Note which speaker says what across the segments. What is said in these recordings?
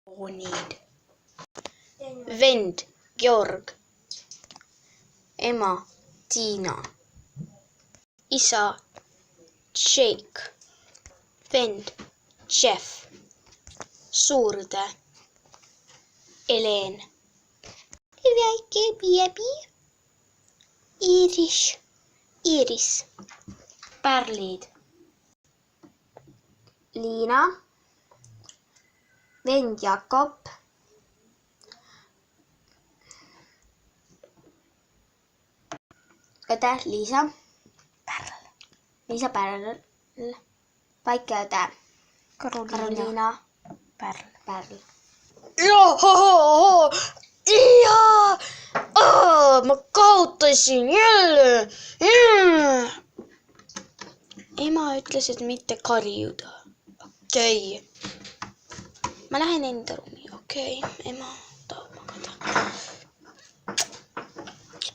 Speaker 1: Nüüd. Vend Georg, ema Tiina, isa Jake, vend Jeff, suurde Helen, väike beebi Iris, pärlid Liina, vend Jakob, õde Liisa Pärl, väike õde Karoliina Pärl. Ma kaotasin jälle. Ema ütles, et mitte karjuda. Okei. Ma lähen enda ruumi. Okei, ema tahab magada.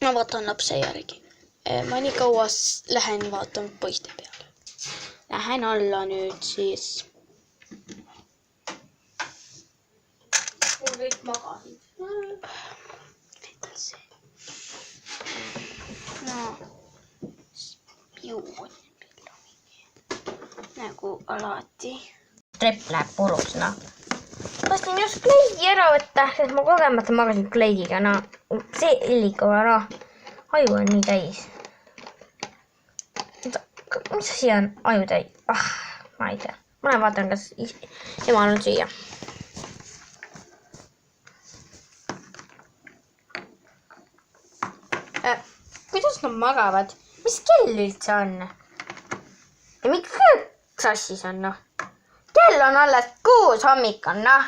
Speaker 1: Ma vaatan lapse järgi. Ma nii kaua lähen vaatan poiste peale. Lähen alla nüüd siis. Mul kõik magasid. No, spioon. Nagu alati.
Speaker 2: Trepp läheb puruks, noh. Tahtsin just kleidi ära võtta, sest ma kogemata magasin kleidiga, no. See illikuga, noh. Aju on nii täis. Mis asi on aju täis? Ma ei tea. Ma lähen vaatan, kas emal on süüa. Kuidas nad magavad? Mis kell üldse on? Ja miks sassis on, noh? Kell on alles 6 hommik on, noh.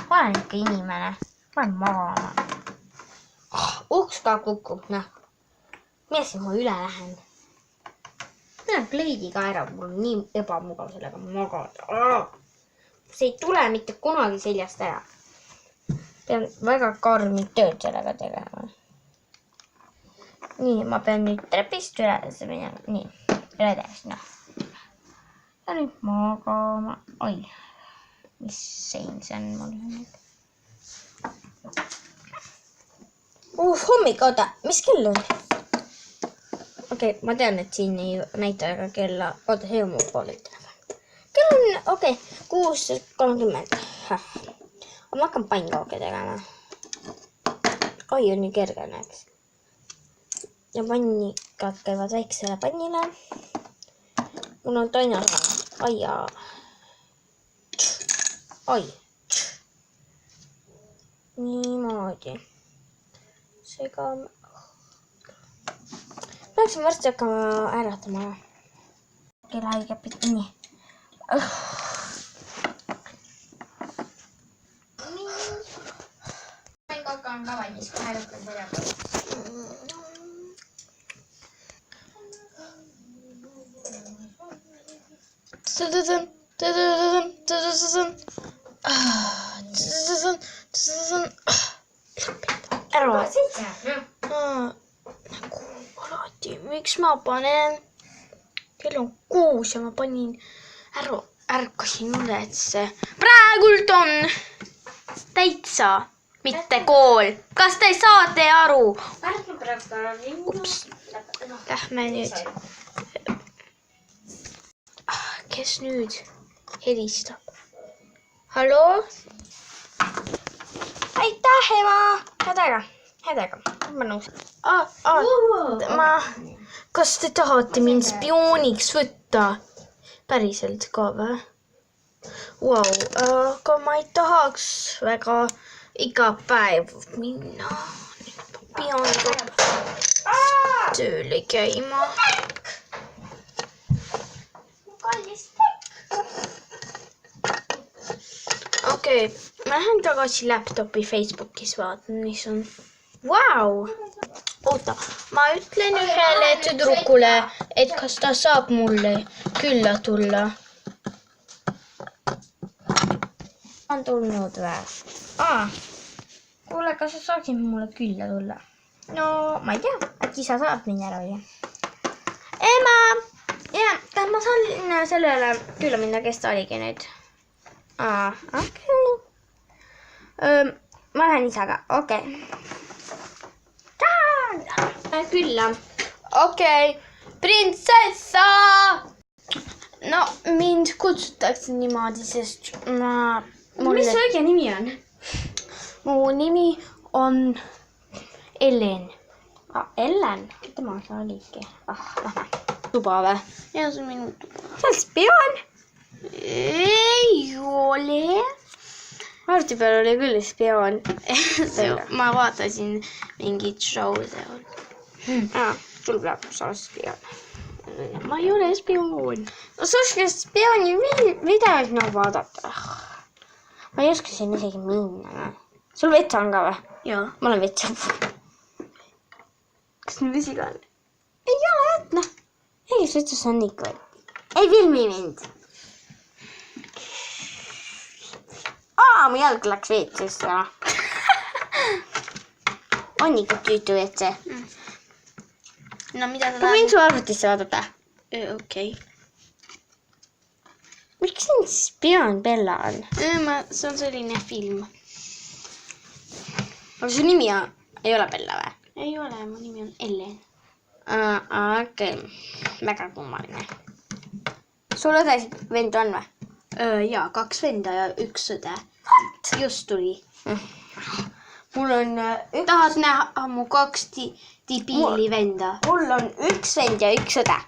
Speaker 2: Ma olen ikka inimene. Ma olen magama. Uks ka kukub, noh. Mis ma üle lähen? Ma lähen kleidi ka ära. Mul on nii ebamugav sellega magada. See ei tule mitte kunagi seljast ära. Pean väga karmid tööd sellega tegema. Nii, ma pean nüüd trepist üles minema. Nii, üledes, noh. Ja nüüd magama. Oi, mis sein see on mul nüüd? Hommik, oota, mis kell on? Okei, ma tean, et siin ei näita aga kella. Oota, see on mu poolel telefon. Kell on, 6:30. Ma hakkan pannkooke tegema. Oi, on nii kerge, näeks. Ja pannikad käivad väiksele pannile. Mul on toina aia. Oi. Niimoodi. Seega peaksin varsti hakkama äratama. Kella haige pidi. Nii. Pannkooke on ka valmis. Kohe lõppan selle peale. Ära.
Speaker 1: Nagu alati, miks ma panen? Kell on 6 ja ma panin ära, ärkasin ülesse. Praegult on täitsa, mitte kool. Kas te saate aru? Ups. Lähme nüüd. Kes nüüd helistab? Halloo?
Speaker 2: Aitäh, ema! Hädega. Ma nõus.
Speaker 1: Kas te tahate mind spiooniks võtta? Päriselt ka või? Wow, aga ma ei tahaks väga iga päev minna. Pean tööle käima. Okei, ma lähen tagasi laptopi Facebookis vaatan, mis on. Vau! Oota, ma ütlen ühele tüdrukule, et kas ta saab mulle külla tulla.
Speaker 2: On tulnud või? Kuule, kas sa saaksid mulle külla tulla? No, ma ei tea, äkki sa saad minna ära või? Ema! Kas ma saan sellele külla minna, kes ta oligi nüüd? Okei. ma lähen isaga, okei. Külla.
Speaker 1: Okei, printsessa! No, mind kutsutakse niimoodi, sest
Speaker 2: Mis su õige nimi on?
Speaker 1: mu nimi on Ellen.
Speaker 2: Ellen? Tema see oligi. Lähme. Tuba või?
Speaker 1: Ja see on minu tuba.
Speaker 2: See on spioon.
Speaker 1: Ei ole.
Speaker 2: Arvuti peal oli küll spioon.
Speaker 1: Ma vaatasin mingit show'd.
Speaker 2: Sul peab sa oled spioon.
Speaker 1: Ma ei ole spioon.
Speaker 2: No sa oskad spiooni videoid vaadata. Ma ei oska siin isegi minna. Sul vett on ka või?
Speaker 1: Jaa.
Speaker 2: Ma olen vett saab.
Speaker 1: Kas nüüd vesi ka on?
Speaker 2: Ei ole, noh. Ei, sa ütles on ikka. Ei filmi mind. Mu jalg läks veetsesse. On ikka tüütu veetse.
Speaker 1: No mida sa
Speaker 2: Ma võin su arvutisse vaadata.
Speaker 1: Okei.
Speaker 2: Miks siin spioon Bella on?
Speaker 1: See on selline film.
Speaker 2: Aga su nimi ei ole Bella või?
Speaker 1: Ei ole, mu nimi on Ellen.
Speaker 2: Okei. Väga kummaline. Sul õdesid vend on või?
Speaker 1: Jaa, 2 venda ja 1 õde. Just tuli.
Speaker 2: Mul on
Speaker 1: Tahad näha mu 2 debiili venda?
Speaker 2: Mul on 1 vend ja 1 õde.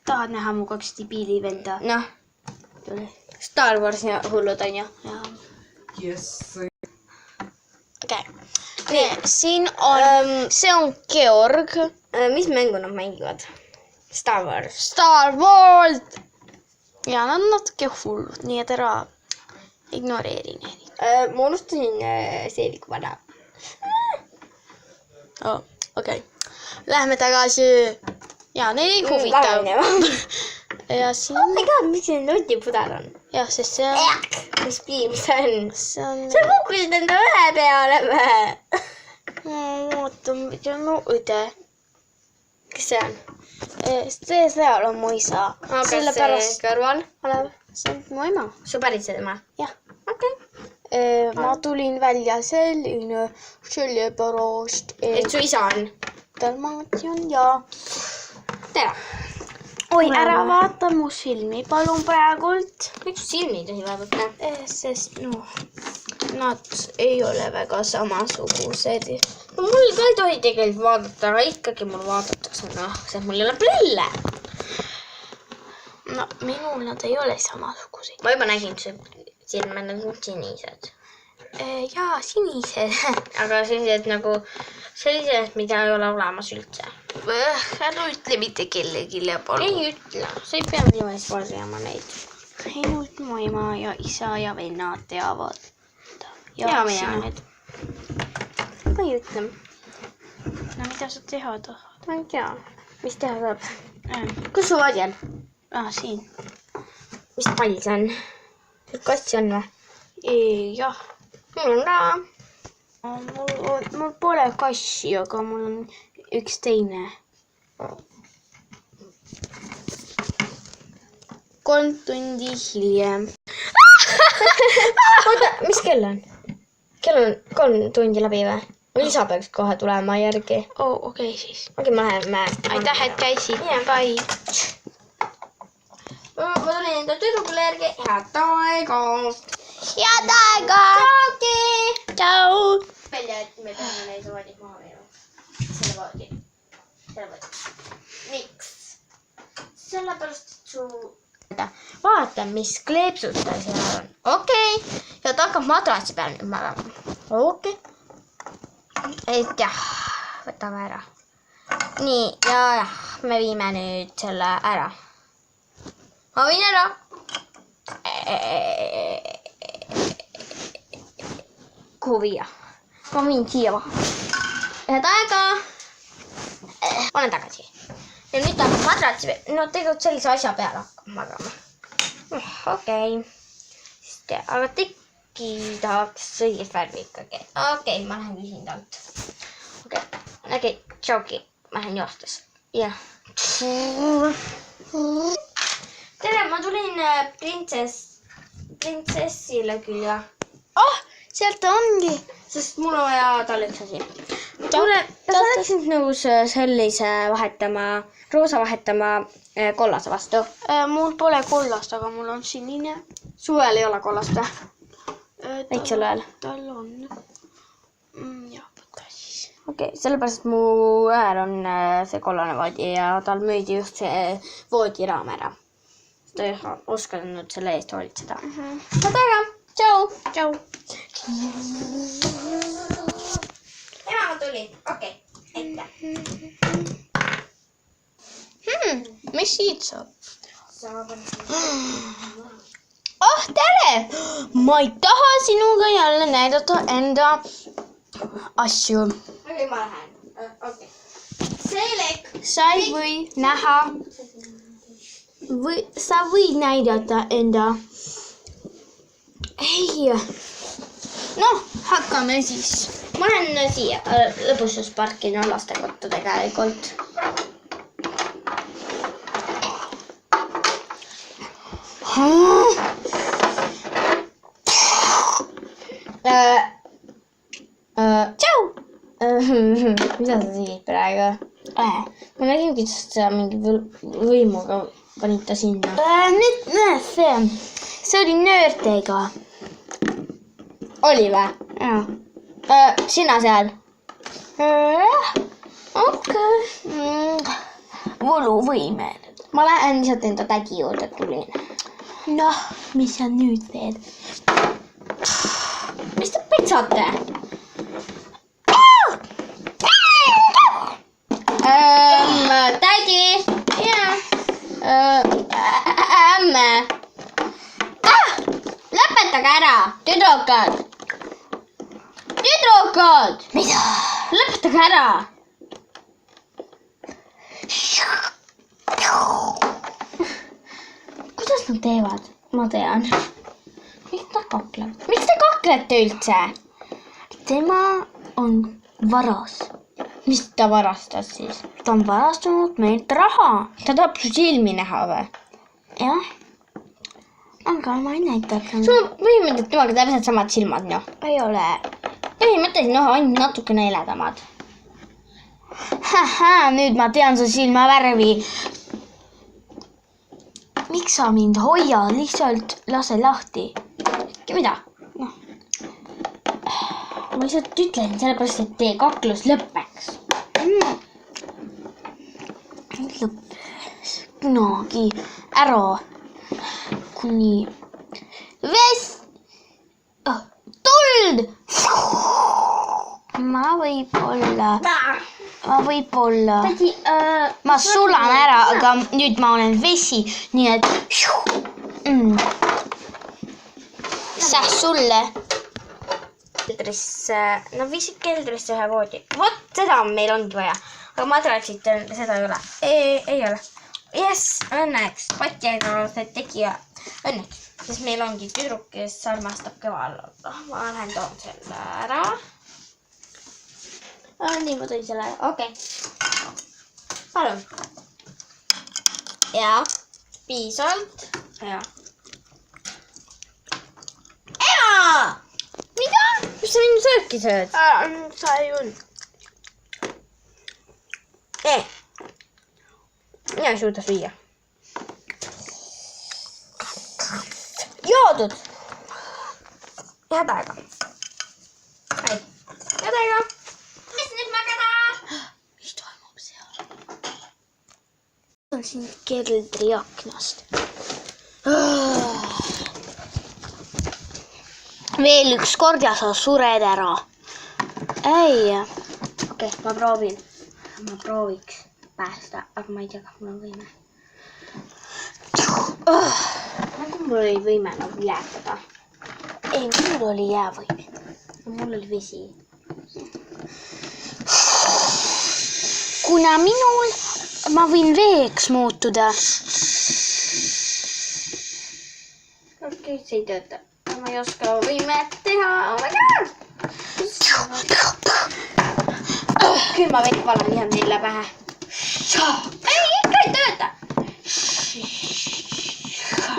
Speaker 1: Tahad näha mu 2 debiili venda?
Speaker 2: Noh, Star Warsi hullud on ju.
Speaker 1: Jaa.
Speaker 3: Yes.
Speaker 1: Okei. Siin on, see on Georg.
Speaker 2: Mis mängu nad mängivad? Star Wars.
Speaker 1: Star Wars! Ja nad on natuke hullud, nii et ära ignoreeri neid.
Speaker 2: Ma unustasin seeliku vana.
Speaker 1: Okei. Lähme tagasi. Ja, neid ei huvita. Ja siin on...
Speaker 2: Oh my god, miks see nutipudel on?
Speaker 1: Jah, sest see on...
Speaker 2: Mis piim see on?
Speaker 1: See on...
Speaker 2: Sa kukkusid enda õe peale või?
Speaker 1: Oota, see on mu õde.
Speaker 2: Kes see on?
Speaker 1: See seal on mu isa.
Speaker 2: Sellepärast... kõrval olev?
Speaker 1: See on mu ema.
Speaker 2: Su pärit see tema?
Speaker 1: Jah.
Speaker 2: Okei.
Speaker 1: Ma tulin välja sellepärast,
Speaker 2: Et su isa on?
Speaker 1: Dalmatian ja...
Speaker 2: Tere.
Speaker 1: Oi, ära vaata mu silmi, palun praegult.
Speaker 2: Miks su silmi ei tohi vaadata?
Speaker 1: Sest, nad ei ole väga samasugused.
Speaker 2: No mul ka ei tohi tegelikult vaadata, aga ikkagi mul vaadatakse, sest mul ei ole prille.
Speaker 1: No, minul nad ei ole samasugused.
Speaker 2: Ma juba nägin silme, nad on sinised.
Speaker 1: Jaa, sinised.
Speaker 2: Aga sellised, mida ei ole olemas üldse.
Speaker 1: Ära ütle mitte kellelegi, palun.
Speaker 2: Ei ütle, sa ei pea minu ees varjama neid.
Speaker 1: Ainult mu ema ja isa ja vennad teavad.
Speaker 2: Ja mina need. Ma ei ütle.
Speaker 1: No mida sa teha tahad?
Speaker 2: Ma ei tea, mis teha saab.
Speaker 1: Kus
Speaker 2: su vadi on?
Speaker 1: Siin.
Speaker 2: Mis pall see on? Kassi on või?
Speaker 1: Jah.
Speaker 2: Mul on ka.
Speaker 1: Mul pole kassi, aga mul on üks teine. 3 tundi hiljem.
Speaker 2: Oota, mis kell on? Kell on 3 tundi läbi või? Lisa peaks kohe tulema järgi.
Speaker 1: Okei siis.
Speaker 2: Okei, ma lähen.
Speaker 1: Aitäh, et käisid. Bye.
Speaker 2: Ma tulin enda tüdrukule järgi. Head aega.
Speaker 1: Head aega. Tšau.
Speaker 2: Välja, et me peame neid voodid maha veema. Selle voodi. Miks? Sellepärast, et su... Vaata, mis kleepsud tal seal on. Okei. Ja ta hakkab madratsi peal nüüd magama. Okei. Et jah, võtame ära. Nii, ja me viime nüüd selle ära. Ma viin ära. Kuhu viia? Ma viin siia maha. Head aega. Olen tagasi. Ja nüüd ta hakkab madratsi peal. No tegelikult sellise asja peale hakkab magama. Okei. Aga tekki tahaks õigest värvi ikkagi. Okei, ma lähen küsin talt. Okei, tšauki. Ma lähen joostes. Jah. Tere, ma tulin printsessile küll ja.
Speaker 1: sealt ta ongi.
Speaker 2: Sest mul on vaja talle üks asi.
Speaker 1: Kuule,
Speaker 2: kas oleksid nõus sellise vahetama, roosa vahetama kollase vastu?
Speaker 1: Mul pole kollast, aga mul on sinine.
Speaker 2: Suvel ei ole kollast või? Väiksel ajal.
Speaker 1: Tal on. Jah, võta siis.
Speaker 2: Okei, sellepärast mu õel on see kollane voodi ja tal müüdi just see voodiraam ära. Ta ei osanud selle eest hoolitseda. Saad aga, tšau!
Speaker 1: Tšau!
Speaker 2: Ema tuli, okei, aitäh.
Speaker 1: Mis siit saab?
Speaker 2: Oh, tere!
Speaker 1: Ma ei taha sinuga jälle näidata enda asju.
Speaker 2: Okei, ma lähen. Okei. Selek.
Speaker 1: Sa ei või näha. Sa võid näidata enda. Ei. Noh, hakkame siis.
Speaker 2: Ma olen siia lõbustusparki lastekotta tegelikult.
Speaker 1: Tšau!
Speaker 2: Mida sa tegid praegu? Ma nägin, kuidas sa mingi võimuga panid ta sinna.
Speaker 1: Nüüd näed see oli nöörtega.
Speaker 2: Oli või?
Speaker 1: Jah.
Speaker 2: Sina seal?
Speaker 1: Okei. Võluvõimel.
Speaker 2: Ma lähen lihtsalt enda tägi juurde tulin.
Speaker 1: Noh, mis sa nüüd teed?
Speaker 2: Mis te petsate? Tädi!
Speaker 1: Jah.
Speaker 2: Ämme! Lõpetage ära, tüdrukad! Tüdrukad!
Speaker 1: Mida?
Speaker 2: Lõpetage ära! Kuidas nad teevad? Ma tean. Miks nad kaklevad? Miks te kaklete üldse?
Speaker 1: Tema on varas.
Speaker 2: Mis ta varastas siis?
Speaker 1: Ta on varastanud meilt raha.
Speaker 2: Ta tahab su silmi näha või?
Speaker 1: Jah. Aga ma ei näitaks.
Speaker 2: Sul on põhimõtteliselt temaga täpselt samad silmad, noh.
Speaker 1: Ei ole.
Speaker 2: Põhimõtteliselt, noh, ainult natukene heledamad.
Speaker 1: Nüüd ma tean su silmavärvi. Miks sa mind hoiad? Lihtsalt lase lahti.
Speaker 2: Mida? Noh. Ma lihtsalt ütlen sellepärast, et teie kaklus lõpeks.
Speaker 1: Lõppes kunagi ära. Kuni vest. Tuld. Ma võib-olla. Ma sulan ära, aga nüüd ma olen vesi, nii et säh sulle.
Speaker 2: No viisid keldrisse ühe voodi. Vot seda meil ongi vaja. Aga madratsit seda ei ole. Ei ole. Jess, õnneks. Patiainalase tegija. Õnneks. Sest meil ongi tüdruk, kes armastab kõval. Ma lähen toon selle ära. Nii, ma tõin selle ära. Okei. Palun. Ja. Piisavalt. Ja. Ema! Mida? Mis sa minu sööki sööd?
Speaker 1: Sa ei olnud.
Speaker 2: Mina ei suuda süüa. Joodud! Head aega. Head aega. Mis nüüd magada?
Speaker 1: Mis toimub seal? On siin keldri aknast. Veel üks kord ja sa sured ära. Ei.
Speaker 2: Okei, ma proovin. Ma prooviks päästa, aga ma ei tea, kas mul on võime. Nagu mul oli võime nagu jäätada.
Speaker 1: Ei, mul oli jäävõime.
Speaker 2: Mul oli vesi.
Speaker 1: Kuna minul ma võin veeks muutuda.
Speaker 2: Okei, see ei tööta. Ma ei oska võimet teha. Oh my god! Külma vett valan ihan neile pähe. Ei, ikka ei tööta.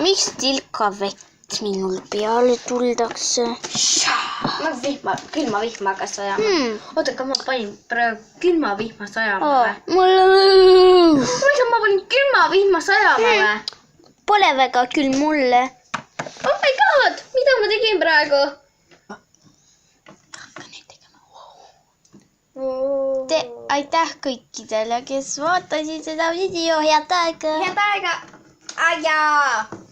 Speaker 1: Miks tilka vett? minul peale tuldakse.
Speaker 2: Külmavihma hakkas sajama. Oota, aga ma panin praegu külmavihma sajama või? Ma panin külmavihma sajama või?
Speaker 1: Pole väga küll mulle.
Speaker 2: Oh my god, mida ma tegin praegu?
Speaker 1: Hakka nüüd tegema. Aitäh kõikidele, kes vaatasid seda video. Head aega.
Speaker 2: Head aega. Jaa.